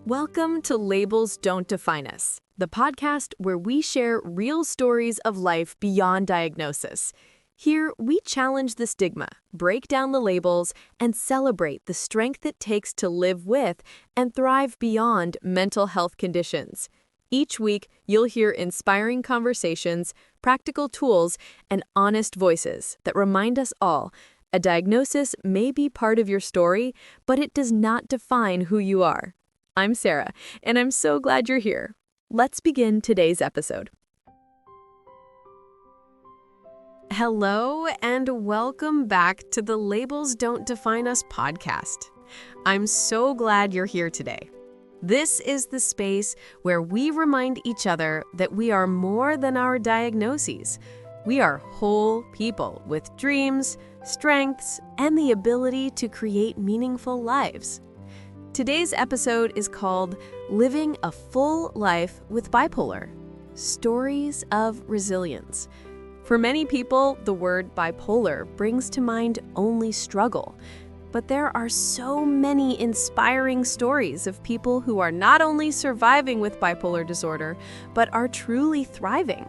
Welcome to Labels Don't Define Us, the podcast where we share real stories of life beyond diagnosis. Here, we challenge the stigma, break down the labels, and celebrate the strength it takes to live with and thrive beyond mental health conditions. Each week, you'll hear inspiring conversations, practical tools, and honest voices that remind us all a diagnosis may be part of your story, but it does not define who you are. I'm Sarah, and I'm so glad you're here. Let's begin today's episode. Hello, and welcome back to the Labels Don't Define Us podcast. I'm so glad you're here today. This is the space where we remind each other that we are more than our diagnoses. We are whole people with dreams, strengths, and the ability to create meaningful lives. Today's episode is called Living a Full Life with Bipolar, Stories of Resilience. For many people, the word bipolar brings to mind only struggle, but there are so many inspiring stories of people who are not only surviving with bipolar disorder, but are truly thriving.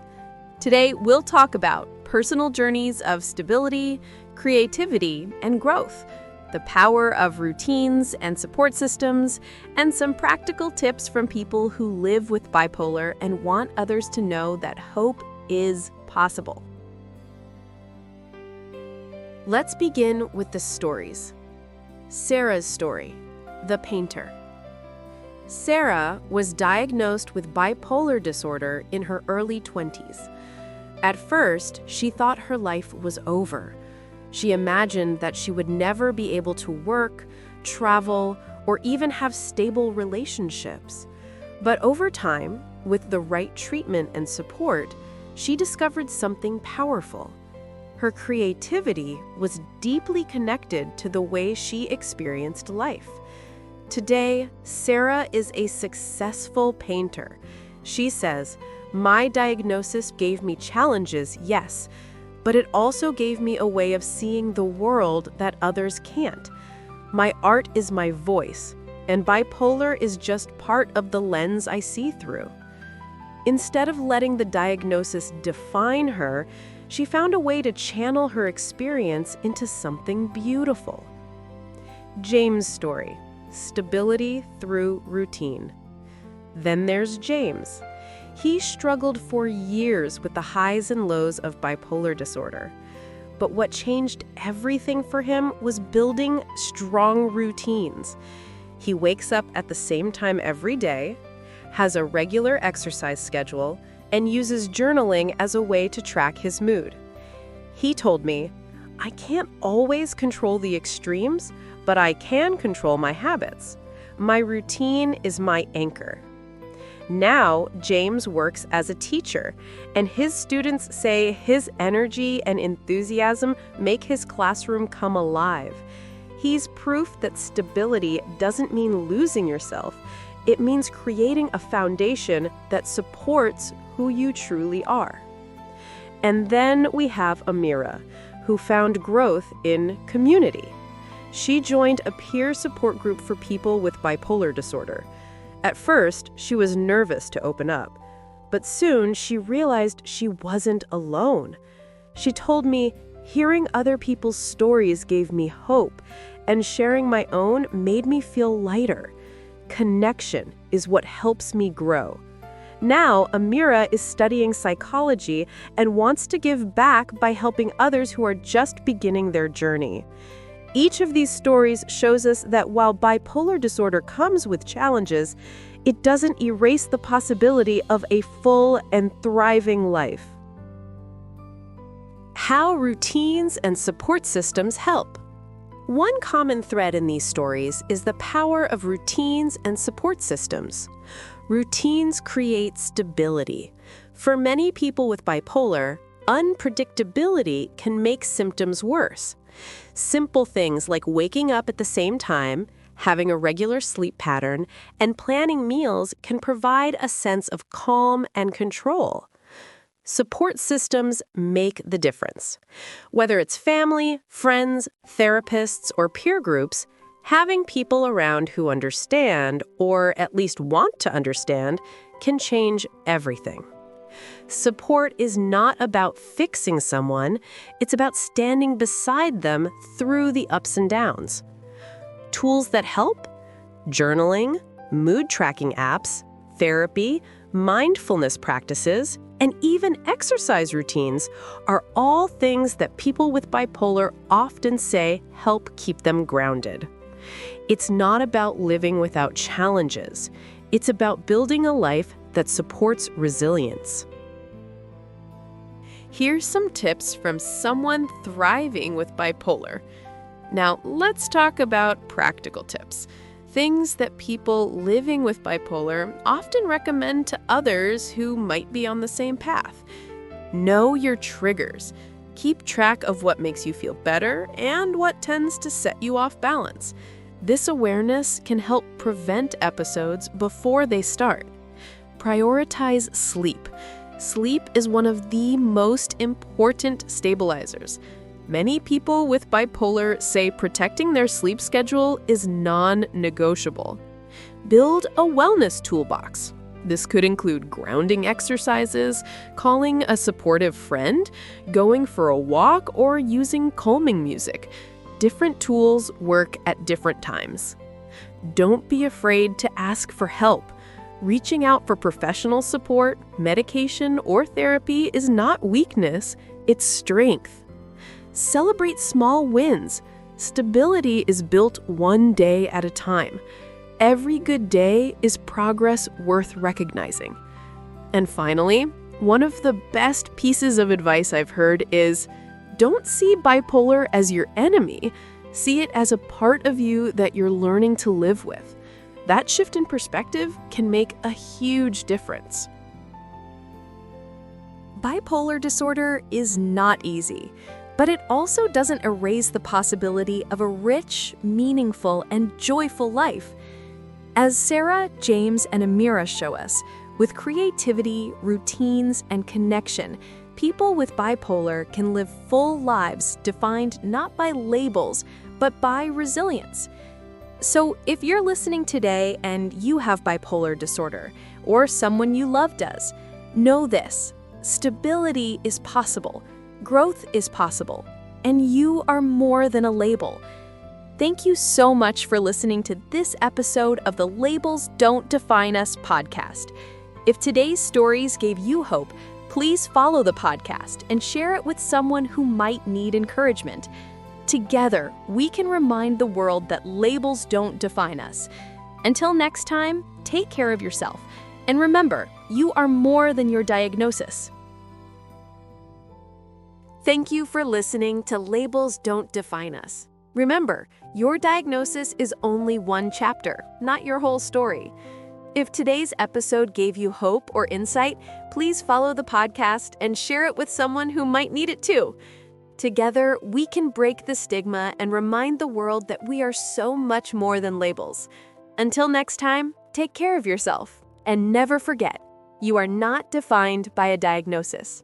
Today, we'll talk about personal journeys of stability, creativity, and growth, the power of routines and support systems, and some practical tips from people who live with bipolar and want others to know that hope is possible. Let's begin with the stories. Sarah's story, the painter. Sarah was diagnosed with bipolar disorder in her early 20s. At first, she thought her life was over. She imagined that she would never be able to work, travel, or even have stable relationships. But over time, with the right treatment and support, she discovered something powerful. Her creativity was deeply connected to the way she experienced life. Today, Sarah is a successful painter. She says, "My diagnosis gave me challenges, yes, but it also gave me a way of seeing the world that others can't. My art is my voice, and bipolar is just part of the lens I see through." Instead of letting the diagnosis define her, she found a way to channel her experience into something beautiful. James' story, stability through routine. Then there's James. He struggled for years with the highs and lows of bipolar disorder. But what changed everything for him was building strong routines. He wakes up at the same time every day, has a regular exercise schedule, and uses journaling as a way to track his mood. He told me, "I can't always control the extremes, but I can control my habits. My routine is my anchor." Now, James works as a teacher, and his students say his energy and enthusiasm make his classroom come alive. He's proof that stability doesn't mean losing yourself. It means creating a foundation that supports who you truly are. And then we have Amira, who found growth in community. She joined a peer support group for people with bipolar disorder. At first, she was nervous to open up, but soon she realized she wasn't alone. She told me, "Hearing other people's stories gave me hope, and sharing my own made me feel lighter. Connection is what helps me grow." Now, Amira is studying psychology and wants to give back by helping others who are just beginning their journey. Each of these stories shows us that while bipolar disorder comes with challenges, it doesn't erase the possibility of a full and thriving life. How routines and support systems help. One common thread in these stories is the power of routines and support systems. Routines create stability. For many people with bipolar, unpredictability can make symptoms worse. Simple things like waking up at the same time, having a regular sleep pattern, and planning meals can provide a sense of calm and control. Support systems make the difference. Whether it's family, friends, therapists, or peer groups, Having people around who understand, or at least want to understand, can change everything. Support is not about fixing someone, it's about standing beside them through the ups and downs. Tools that help? Journaling, mood tracking apps, therapy, mindfulness practices, and even exercise routines are all things that people with bipolar often say help keep them grounded. It's not about living without challenges. It's about building a life that supports resilience. Here's some tips from someone thriving with bipolar. Now, let's talk about practical tips. Things that people living with bipolar often recommend to others who might be on the same path. Know your triggers. Keep track of what makes you feel better and what tends to set you off balance. This awareness can help prevent episodes before they start. Prioritize sleep. Sleep is one of the most important stabilizers. Many people with bipolar say protecting their sleep schedule is non-negotiable. Build a wellness toolbox. This could include grounding exercises, calling a supportive friend, going for a walk, or using calming music. Different tools work at different times. Don't be afraid to ask for help. Reaching out for professional support, medication, or therapy is not weakness, it's strength. Celebrate small wins. Stability is built one day at a time. Every good day is progress worth recognizing. And finally, one of the best pieces of advice I've heard is, don't see bipolar as your enemy. See it as a part of you that you're learning to live with. That shift in perspective can make a huge difference. Bipolar disorder is not easy, but it also doesn't erase the possibility of a rich, meaningful, and joyful life. As Sarah, James, and Amira show us, with creativity, routines, and connection, people with bipolar can live full lives defined not by labels, but by resilience. So if you're listening today and you have bipolar disorder, or someone you love does, know this: stability is possible, growth is possible, and you are more than a label. Thank you so much for listening to this episode of the Labels Don't Define Us podcast. If today's stories gave you hope, please follow the podcast and share it with someone who might need encouragement. Together, we can remind the world that labels don't define us. Until next time, take care of yourself. And remember, you are more than your diagnosis. Thank you for listening to Labels Don't Define Us. Remember, your diagnosis is only one chapter, not your whole story. If today's episode gave you hope or insight, please follow the podcast and share it with someone who might need it too. Together, we can break the stigma and remind the world that we are so much more than labels. Until next time, take care of yourself. And never forget, you are not defined by a diagnosis.